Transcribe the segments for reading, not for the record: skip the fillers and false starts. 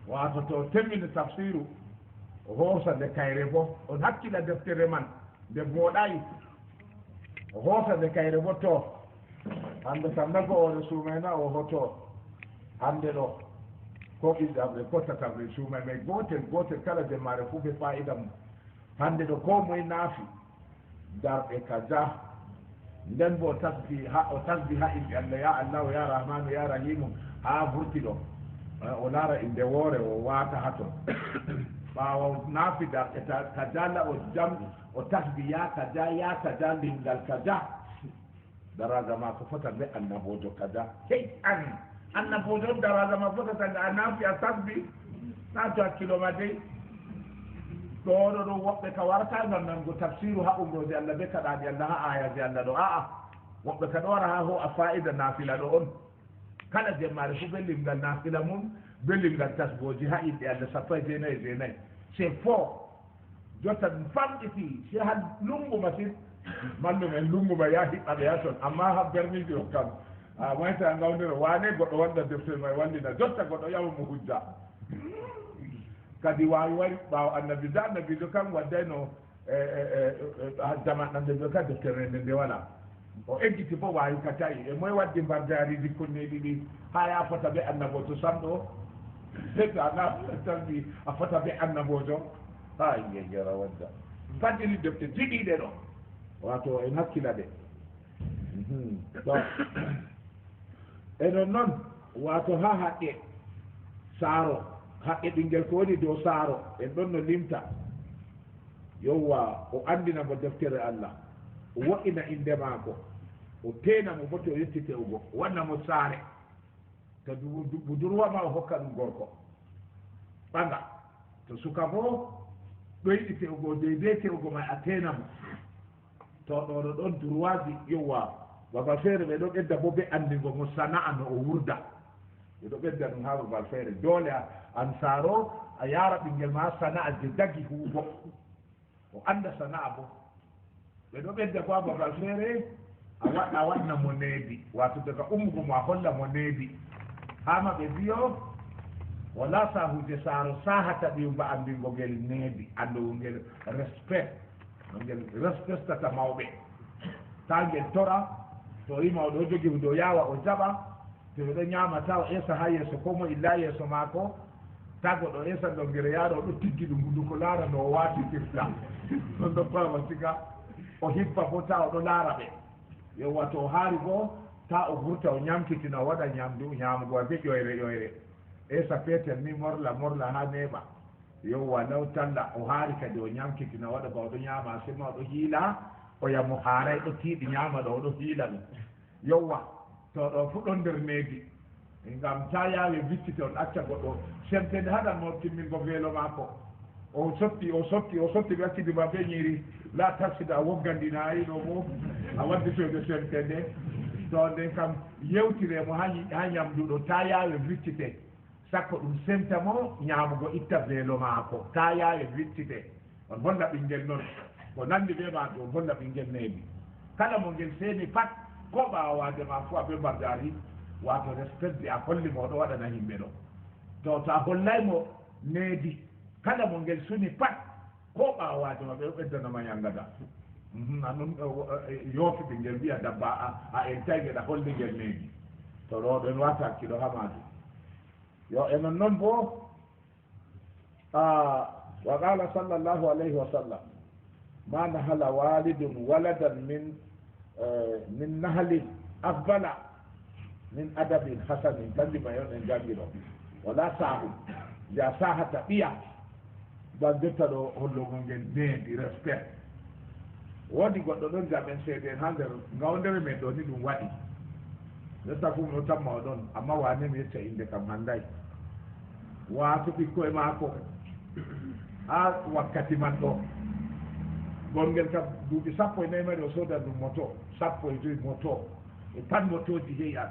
wato to temmini tafsiru o hoosande kayre bo on hakkila deftere man nde booɗayi o hoosande kayre bo to hande kam nago oɗo suumena o hoto hande ɗo ko ɓiɗɗamɓe pottataɓe suuma mais gotel kala demmare fuu ɓe fa'ida mum hande ɗo ko moye naafi darɓe kaja nden bo o tasbi ha inde allah ya allahu ya rahmanu ya rahimu ha vurti ɗo o laara inde woore o waata ha ton ɓaawa naafi darɓe kajala o jam o tasbi ya kaja lingal kaja daraja ma ko fota ɓe annabojo kaja hey an annabojo daraja ma fotata a naafi a tasbi nato hakkiloma dey ɗoɗo ɗo woɓɓe ka warata ngam nango tafsiru haɓugoje allah ɓe kaɗaɗi allah ha ayaji allah ɗo aa woɓɓe ka ɗo wara ha ho a fa'ida nafila ɗo on kala jemmare fo ɓe limgal nafila mum ɓe limgal tasboji ha inɗe allah sappo e jeenayyi c'est faux jotta ɗum famɗiti si ha lungu masin mallumen lunguma ya hiɓɓaɓe ya toon amma ha berniɗi o kam a mayta gawdira wane goɗɗo wanda deftere may wallina jotta goɗɗo ƴawa mo hujja kadi wawi wari ɓawo annabijo kam waddayno zaman annabijo ka deftere nde wala o eggiti fof wawi ka tawi e moye waddi mbardariji konneɗi ɗi ha ya fota ɓe annabojo samɗo heddo ana tanmi a fota ɓe annabojo ha yeyara wadda faddini defte jiɗiɗe ɗo wato en hakkila ɗe to enon noon wato ha haqqe saaro haqqe ɓinguel ko woni dow saaro en ɗon no limta yowwa o andina mo deftere allah o wo'ina inde maako o teena mo boto o yettite ugo o wanna mo saare to budurwa ma o hokka ɗum gorko ɓanga to suka bo ɗoyiɗi tewugo deydey tewugo may a teena mo to ɗoɗo ɗon durwaji yowwa babal feere ɓe ɗo ɓedda bo ɓe andingo mo sana'a no o wurda ɓe ɗo ɓedda ɗum ha babal feere doole an saaro a yaara ɓinguel ma sana'a je dagi huugo o anda sana'a bo ɓe ɗo ɓedda bo ha babal feere a waɗna mo neebi wato daga ummugo mo a holla mo neebi hama ɓe mbiyo wala sahuje saaro sahata ɓiyumba andingo ngel neebi andowo ngel respect no ngel respectata mawɓe ta ngel tora to wi mawɗo o jogi hundo yawa o jaɓa to ɓe ɗo ñamata o esa ha yeeso ko mo illa yeeso maako tago ɗo esa ɗo ngere yaaro o ɗo tiggi ɗum hunduko laara no o watitirta ɗon ɗo pama siga o hippa bo ta o ɗo laara ɓe yowa to o haari bo ta o vurta o ñamkitina o waɗa ñamugo be ƴoyre esa petel ni morla ha neɓa yowa law talla o haari kadi o ñamkitina waɗa ba oɗo ñama sima oɗo hiila o yamo haaray ɗo tiiɗi ñama ɗo oɗo hiila ɗum yowa to ɗo fu ɗon nder needi ngam ta yaawi viccite on acca goɗɗo semtede haɗanmo timmingo weelo maako o sotti ɓe accidi ma ɓe ñiiri la tarsida a woggandina ayi ɗo mo a wadditoyde semtede to nden kam yewtiremo ha ñamduɗo ta yaawi viccite sakko ɗum semta mo ñaamugo itta weelo maako ta yaawi viccite on holla ɓinguel noon ko nandi ɓe ma ɗo holla ɓinguel neebi kala mo ngel seeni pat ko ɓawade ma fo aɓe mbardari wato respecte a hollimo oɗo waɗana yimɓe ɗo to a hollaymo needi kala mo ngel suni pat ko ɓawade ma ɓe ɓeddanama yangada anon yoofi ɓinguel mbiya dabba a en tawgeɗa holli ngel needi to ɗo ɗen wata hakkilo ha majum yo enon noon bo wa qala sallllahu alayhi wa sallam ma nahala walidun waladan min nahalin afdala min adabin hasanin kandima yon en jangiro wala saahu nde a sahata ɓiya ban jotta ɗo hollogol ngel needi respect woodi goɗɗo ɗon jaɓen seede en ha nder gawdere men ɗo ni ɗum waɗi jotta fu no tamma o ɗon amma wane mi yecca inde kam handay waato ɓikkoye maako ha wakkati man ɗo gongel kam duuɓi sappo e nayi mari o soodan ɗum moto sappo e joyi moto e tan motoji heeyan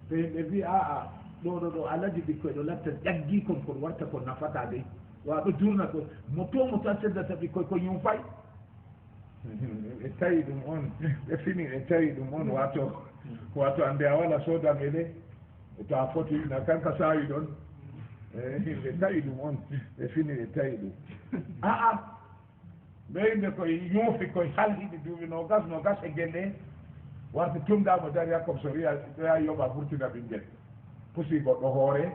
to yimɓe mbi aa ɗo alaji ɓikkoye ɗo latta ƴaggi kon kon warta ko nafata dey wa ɗo jurna ko moto tan seddata ɓikkoye ko yumfay e tawi ɗum on ɓe fini e tawi ɗum on wato ande a wala soodan e ɗe to a foti na kanka sawi ɗon ɓe tawi ɗum on ɓe fini ɓe tawi ɗum aa ɓeyde koye ñoofi koye halhiɗi duuɓi nogas e gelle warta tumdamo dari yakkob so wiya ɗoya yoɓa furtina ɓinguel pusi goɗɗo hoore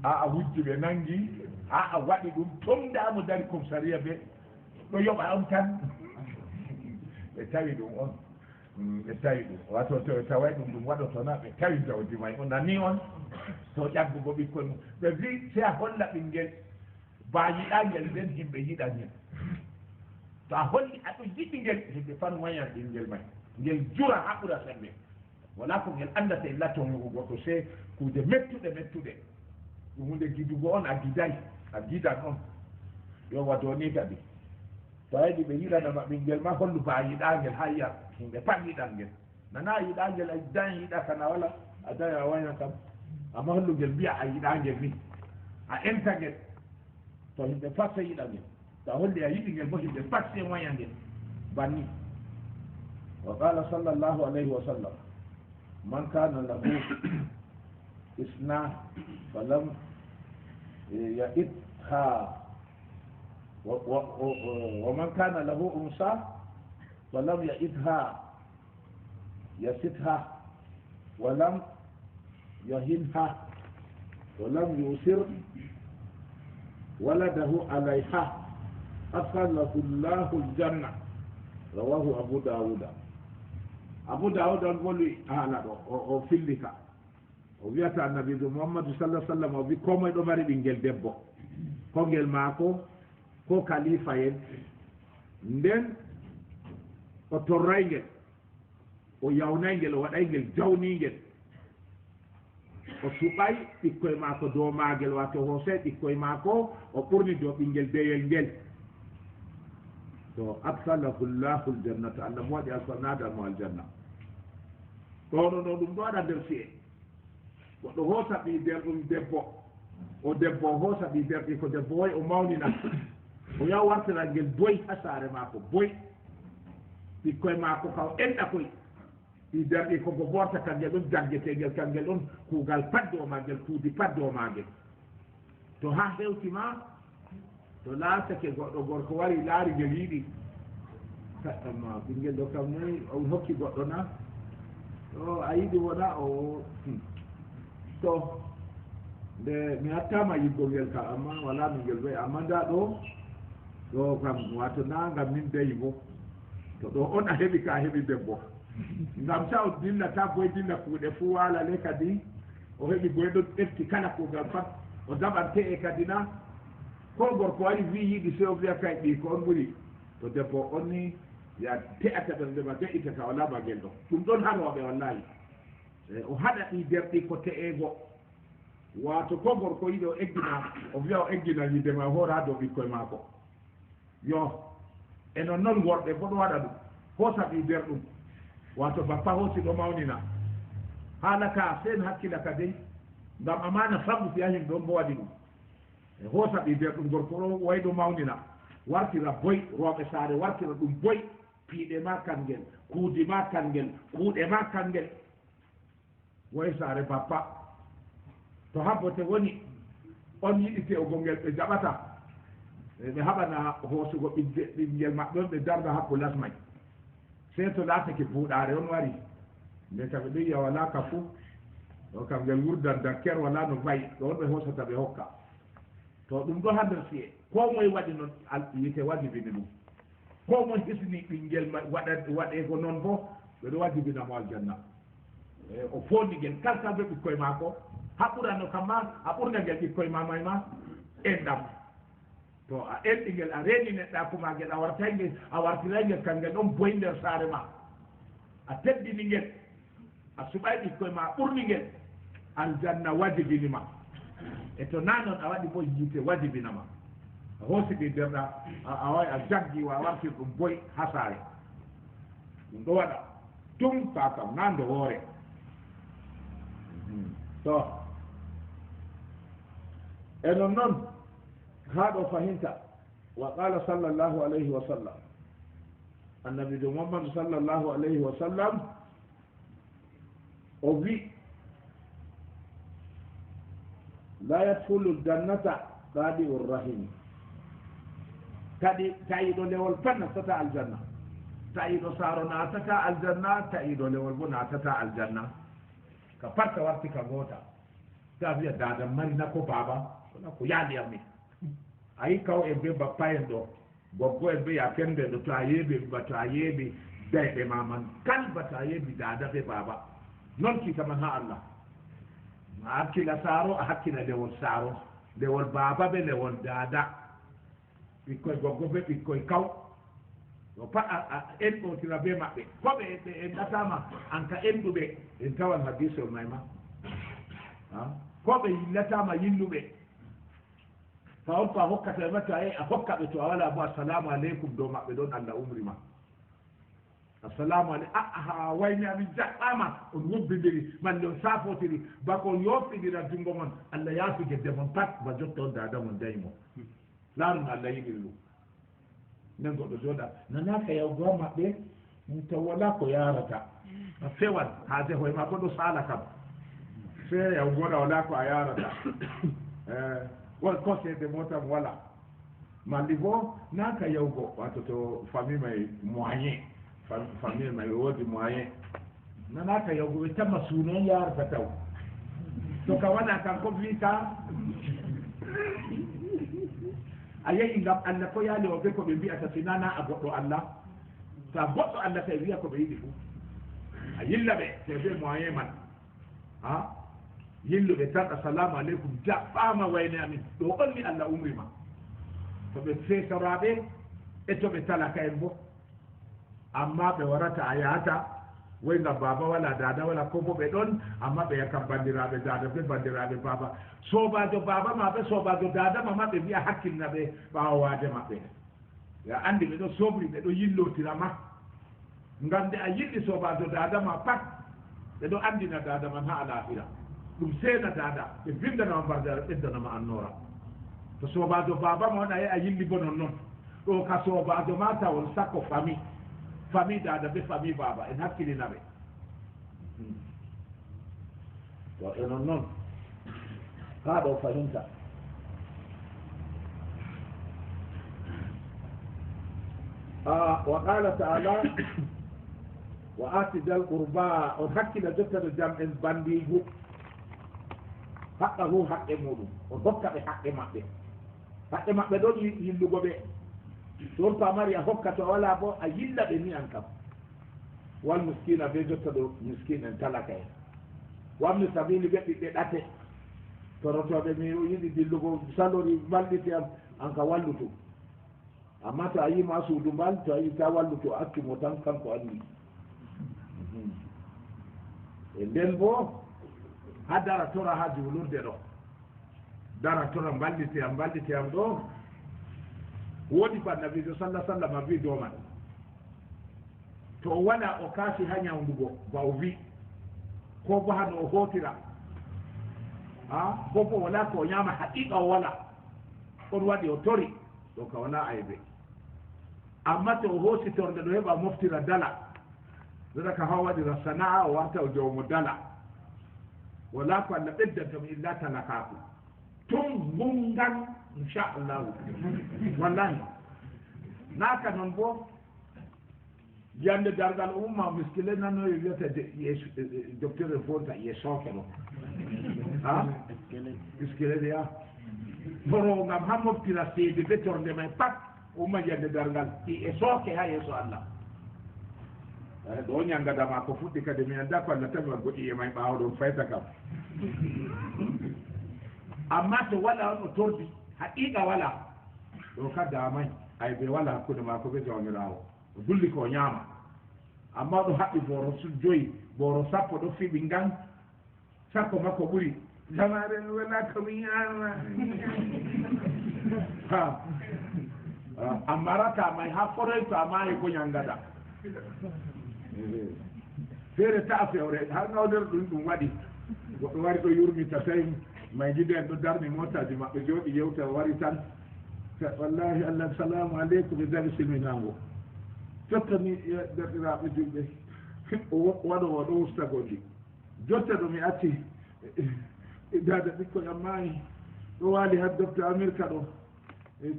a wujji ɓe nangi a waɗi ɗum tumdamo dari commissariat ɓe ɗo yoɓa on tan ɓe tawi ɗum on ɓe tawi ɗum wato to taway ɗum waɗotona ɓe tawi jawdi may o nani on to ƴaggugo ɓikkol mum ɓe wi si a holla ɓinguel ba yiɗangel nden yimɓe yiɗangel to a holli aɗo yiɗi ngel yimɓe fan wayan ɓinguel may ngel jura ha ɓura sembe wala ko ngel andata e lattonugo goɗɗo se kuude mettuɗe ɗum hunde gidugo on a gidan on yo wado ni kadi to a yiɗi ɓe yiɗanama ɓinguel ma hollu ba yiɗangel ha yiya yimɓe pat yiɗangel nana yiɗangel a dañ yiɗa kana wala a dañ a waña kam amma hollugel mbiya a yiɗangel ni a entagel to yimɓe pat se yiɗangel to a holli a yiɗingel bo yimɓe pat se wañangel banni wa qala sallallahu alayhi wa sallam man kana lahu isna falam ya'idha ومن كان له أنثى ولم يئدها يسدها ولم يهنها ولم يؤثر ولده عليها أدخله الله الجنة رواه أبو داود يقول أهلا وفلك وبيت النبي محمد صلى الله عليه وسلم وبكم يدمر بإنجل دبو كونجل ماكو ko khalifa en nden o torraygel o yawnaygel o waɗaygel jawningel o suɓay ɓikkoye maako dow maagel wato hoose ɓikkoye maako o ɓurni dow ɓinguel deyel ngel to adkhalahu llahu ljannata allah mo waɗi alfanadamo aljanna ɗono no ɗum ɗo waɗa nder si'e goɗɗo hoosa ɓi nder ɗum debbo o hoosa ɓi nder ɗi ko debbo way o mawnina o yaha wartira ngel boy ha saare maako boy ɓikkoye maako kaw enɗa koye ɗi derɗi koko borta kangel ɗon jaggetegel kangel ɗon kuugal padde o magel kuudi padde o magel to ha hewtima to laatake goɗɗo gorko wari laari ngel yiɗi kaɗɗamma ɓinguel ɗo kam noyi on hokki goɗɗo na o a yiɗi wona o to nde mi hattama yiggongel ka amma wala mingel ɓe amma nda ɗo kam wato na ngam min deyi bo to ɗo on a heɓi ka heɓi debbo ngam sa o dillata boye dilla kuuɗe fuu walale kadi o heɓi boye ɗon ɗefti kala kuugal pat o daɓante e kadi na ko gorko wari wi yiɗi se o wiya kay ɓi ko on ɓuri to debbo on ni ya te'ata ɓernde ma de'itata wala bagel ɗo ɗum ɗon haroɓe wallahi o haɗa ɗi derɗi ko te'ego wato ko gorko yiɗi o eggina o wiya o eggina yidema hoore ha dow ɓikkoye maako yo e non noon worɓe bo ɗo waɗa ɗum hoosa ɓi nder ɗum wato bappa hoosi ɗo mawnina haala ka sen hakkilla ka dey ngam amana famɗu fiya himɓe on bo waɗi ɗum e hoosa ɓi nder ɗum gorko ɗo wayɗo mawnina wartira boy rooɓe saare wartira ɗum boy piiɗe ma kangel kuudi ma kangel kuuɗe ma kangel woye saare bappa to habbote woni on yiɗite o gongel ɓe jaɓata ɓe haɓana hoosugo ɓinguel maɓɓe on ɓe darda hakku lasmay sey to laatake buuɗaare on wari nde ka ɓe ɗo yiya wala ka fuu o kam ngel wurdan dakker wala no bayi ɗo on ɓe hoosata ɓe hokka to ɗum ɗo ha nder si'e ko moye waɗi noon yite wajibini ɗum ko moye hisni ɓinguel waɗego noon bo ɓeɗo wajibinamo aljanna o foondigel kalkalɓe ɓikkoye maako ha ɓurano kam ma a ɓurnagel ɓikkoye mamay ma enɗam to a enɗigel a reeni neɗɗaku magel a wartaygel a wartiraygel kangel ɗon boy nder saare ma a teddinigel a suɓay ɓikkoye ma a ɓurnigel aljanna wajibinima e to na noon a waɗi bo yiite wajibinama a hoosiɗi derɗa a way a jaggi wa wartir ɗum boy ha saare ɗum ɗo waɗa tum ka kam nande hoore to e non noon هذا فهمت وقال صلى الله عليه وسلم النبي محمد صلى الله عليه وسلم أبي la yadkhulu aljannata qadi'ur rahim kadi tayiɗo lewol tan nastata aljanna tayiɗo saaro natata aljanna tayiɗo lewol bo natata aljanna ka parta warti ka goota ta wiya dada marina ko baba kono ko yaali ammi ayi kaw e be bappa en ɗo goggo en be ya kende ɗo to a yeeɓi ba to a yeeɓi dayɓe maman kalba to a yeeɓi dada ɓe baba non kitaman ha allah a hakkila saaro a hakkila lewol saaro lewol baba ɓe lewol dada ɓikkoye goggo ɓe ɓikkoye kaw o pat en ɗotira be maɓɓe koɓe en ɗatama an ka enɗuɓe en tawan hadise o mayma koɓe yillatama yilluɓe fa on ko a hokkata ma to a hokkaɓe to a wala bo assalamu aleykum dow maɓɓe ɗon allah umrima assalamu aleykum ha wayni amin jaɓɓama on wobbidiri malle on safotiri bako on yoftidira jungo mon allah yaafi gedde mon pat ba jotta on dada mon dayimo laaruno allah yiɗiri ɗum nden goɗɗo jooɗa nanaka yawgo maɓɓe to wala ko yarata a fewan haade hoyma ko ɗo sala kam fe yawgoɗa wala ko a yarata won kosede motam wala malli bo naka yawgo wato to famille may moyen famille may woodi moyen nanaka yawgo ɓe tamma suunon yarata taw to ka waɗa kan ko wika a yehi ngam allah ko yaali o ɓe ko ɓe mbiyata sinana a goɗɗo allah so a goɗɗo allah tawi wiya ko ɓe yiɗi fuu a yilla ɓe te ɓe moyen man ha yilluɓe tan assalamu aleykum jaɓɓama wayne amin ɗo onni allah umrima to ɓe feesoraɓe e to ɓe talaka en bo amma ɓe warata a yahata woy ngam baba wala dada wala ko bo ɓe ɗon amma ɓe yakam bandiraɓe dada ɓe bandiraɓe baba sobajo baba maɓe sobajo dada ma maɓe mbiya hakkilna ɓe ɓawo wade maɓɓe ya andi ɓe ɗo sobri ɓe ɗo yillotirama ngam nde a yiɗɗi sobajo dada ma pat ɓe ɗo andina dada man ha alahira ɗum seena dada ɓe vindanama mbardare ɓeddanama annora to sobajo baba ma waɗa a yilli bo non noon ɗo ka sobajo ma tawon sakko famille dada ɓe famille baba en hakkilina ɓe to e non noon ha ɗo fahinta wa qala taala wa ati dal qurba on hakkila jottaɗo jam en bandigu haqqahu haqqe muɗum on hokka ɓe haqqe maɓɓe ɗon yillugo ɓe toon pamari a hokka to a wala bo a yilla ɓe ni an kam wal miskina be jottaɗo miskin en talaka en wamni sabili ɓe ɓiɓɓe ɗate torotoɓe mi yiɗi dillugo salori mbalɗiti am an ka wallutu amma to a yima suudu mbal to a yi ta wallutu accimo tan kanko anndi e nden bo ha dara tora ha juulurde ɗo dara tora mballiti am ɗo woodi ko annabijo sallah sallam a wi dow man to o waɗa o kaasi ha ñawdugo ba o wi ko bo hano o hootira ko bo wala ko o ñaama haqiqa o wala on waɗi o tori ɗo ka wala aybe amma to o hoosi torde ɗo heɓa moftira dala dada ka ha waɗira sana'a o warta o jowmo dala wala ko allah ɓeddantamo illa talakaku tun gungan inchallahu wallahi naka noon bo yande dargal umma miskile nano e wiyata docteur e fonta ye sooke ɗo ha miskile de ya boro ngam ha moftira seede be torde may pat umma yande dargal e sooke ha yeeso allah ɗo ñangadama ko fuɗɗi kadi mi anda ko allah tawi wa goɗɗi e may ɓaawa ɗon fayta kam amma to wala on o tordi haqiqa wala ɗo ka damay ay ɓe wala hakkude ma ko ɓe jawmirawo o dulli ko ñaama amma ɗo haɓɓi boro joyi boro sappo ɗo fiɓi ngan sappo makko ɓuri jamare wala komi ñaama a marata may ha foroy to a maayi ko ñangada feere ta fewre har ngawder ɗum waɗi goɗɗo wari ɗo yurmita tawi may jiɗi en ɗo darni motaji maɓɓe jooɗi yewta wari tan wallahi allah salamu aleykum e dari silminango jottani derɗiraɓe julɓe waɗo usta goɗɗi jotta ɗo mi acci dada ɓikkoy am maayi ɗo waali ha dofte amérique ɗo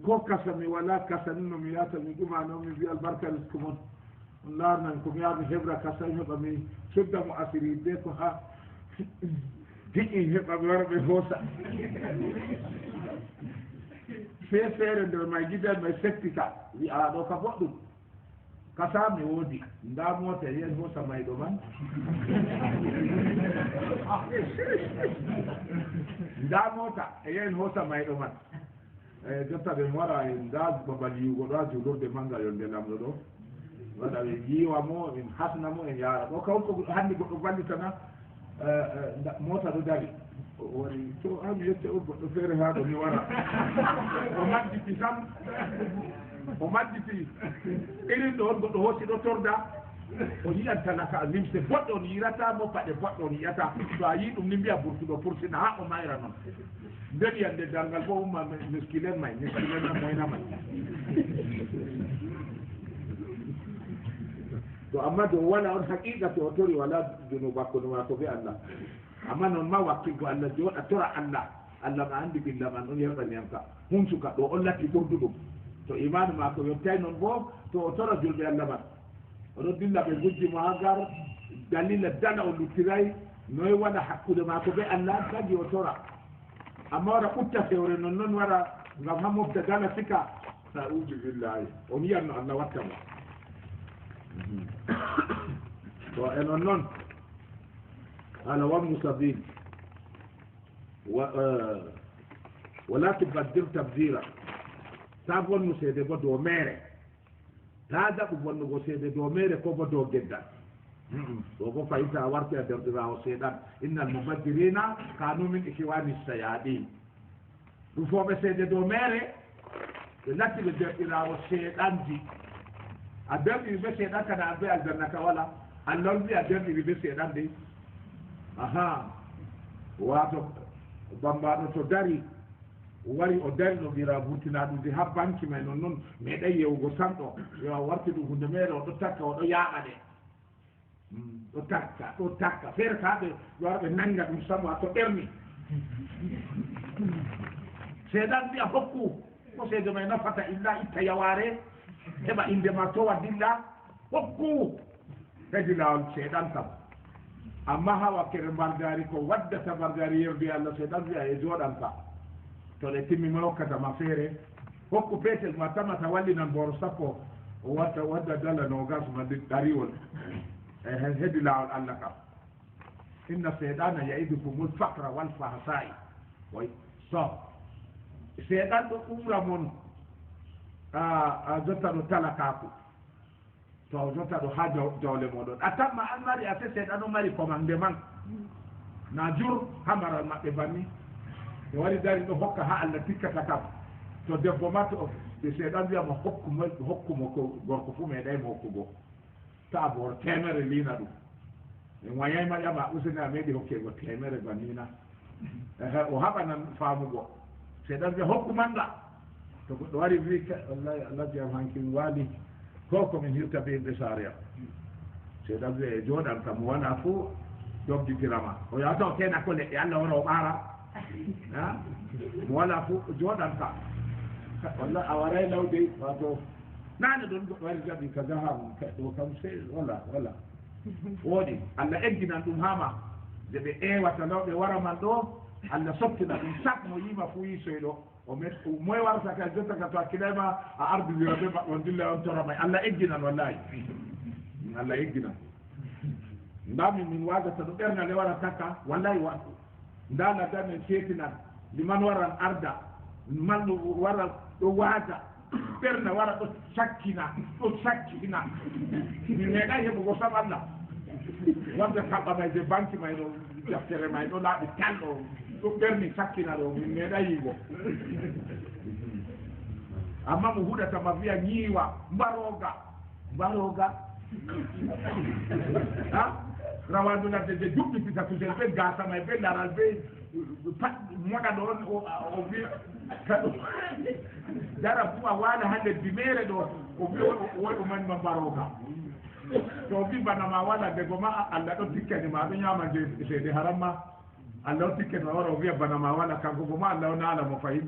ko kasa mi wala kasa ni no mi yata mi ɗumano mi mbi albarka risque mon on larnan komi yaha mi heɓra kasa heɓa mi sudda mo asiri be ko ha diƴi heɓa mi wara ɓe hoosa feere nder may guidan may sectika wi a ɗo ka boɗɗum kasa mi woodi nda mota yen hoosa mayɗo man nda mota e yen hoosa mayɗo man jotta ɓe wara nda babal yiwgo ɗo a julurde manga yonde lamɗo ɗo waɗa ɓe yiiwa mo en hasna mo en yaara ɗo kawko hannde goɗɗo ballitana mota ɗo dari woni to ami yette o goɗɗo feere haa ɗo mi wara o madditi tan o madditi irin ɗo on goɗɗo hoosi ɗo torda o yiyantana limse boɗɗe on yirata mo paɗe boɗɗe on yiyata to a yii ɗum ni mbiya burtuɗo pursina ha o mayra noon nden yande darngal fof umma miskilen may miskilen na moyna may to amma do wala on haqiqa to o tori wala junuba kono ma ko be Allah amma noon ma wakkilgo Allah jooɗa tora Allah Allah ma andi billa man on yerɓaniyanka hum suka ɗo on latti ɓurdu ɗum to imanu ma ko yottay noon bo to o tora julɓe Allah man oɗo dilla ɓe gujjimo ha gar dalila dala o luttiray noy waɗa hakkude ma ko be Allah kadi o tora amma waɗa ɓutta fewre noon noon waɗa ngam ha mofta dala sika saudu billahi on yiyanno Allah wattamo to enon noon ala wamnu sabil wala tubaddir tabdira ta bonnu seede bo dow meere ta daɓu bonnugo seede dow meere ko bo dow geddal ɗo bo fayita a warti a derɗirawo seeɗan inna almubaddirina kanu min ikhwani sayaɗin ɗum foɓe seede dow meere ɓe latti ɓe derɗirawo seeɗanji a derɗiri ɓe seeɗan kana a be aljanna ka wala allah on mbi a derɗiri ɓe seeɗan de aha wato bambaɗo to dari wari o dari no ɓira butinaɗude ha banque may noon noon meeɗay yewugo sanɗo yo warti ɗum hunde mere oɗo takka oɗo yaaɓa ɗe ɗo takka feere kaɓe yo warɓe nanga ɗum samo a to ɓerni seeɗan mbiya hokku ko seede may nafata illa itta yaware heɓa indema towa dilla hokku kadi lawol seeɗan kam amma ha wakkere mbargari ko waddata mbargari yerdi Allah seeɗan wiya e jooɗanka to ɗe timmima hokkatama feere hokku peetel ma tamata wallinan boro sappo o wadda dala nogas ma ɗariwol e heedi lawol Allah kam inna seeɗana yaidukumul fakra wal fahsai way so seeɗan ɗo umra mon a jotta ɗo talakaku to jotta ɗo ha jawle moɗon a tamma an mari a se seeɗan o mari commande man na jur hamaral maɓɓe banni ɓe wari dari ɗo hokka ha Allah tikkata kam to debbo ma to ɓe seeɗan wiyama hokkumo ko gorko fu meeɗaymo hokkugo ta bor temere liina ɗum e wayayma ƴama usene a meeɗi hokkego temere bannina o haɓanan faamugo seeɗan wiya hokku manga to goɗɗo wari wi wallahi Allah jam hankin waali ko komin hirta be yimɓe saare am seeɗan wiya e jooɗan kam wona fo dogditirama o yawata o kena ko leɗɗe Allah wona o ɓaara mo wala fo jooɗan ka walla a waray lawde wato nane ɗon goɗɗo wari jaɓi ka jaham ɗo kam se wala woɗi Allah egginan ɗum hama nde ɓe ƴewata lawɓe wara man ɗo Allah sottina ɗum sak mo yima fu yisoyɗo moye warata ka jotta ka to hakkilema a ardidira ɓe maɓɓe on dilla on toramay Allah egginan wallahi Allah egginan ndami min wagata ɗo ɓernale wara takka wallahi watu nda laddan en ceetinan liman waran arda man wara ɗo waaga ɓerna wara ɗo sakkina mi meeɗa heɓugo sam Allah wonde kaɓɓa may de banque may ɗo deftere may ɗo laaɓi tal ɗo ɗo ɓerni sakkina ɗo min meeɗa yiigo amma mo huɗatama wiya ñiiwa mbaroga rawandunarde de juɓɓi pita kusel ɓe gasa may ɓe laral ɓe pat moɗa ɗon o wi kaɗo dara fu a waala ha leddi mere ɗo o wi woy umanima mbaroga to o wi bana ma waɗa dego ma Allah ɗo tikkani ma ɗo ñama seede haram ma Allah ticket wa wara via bana ma wala kanko ma Allah na ala mo fahim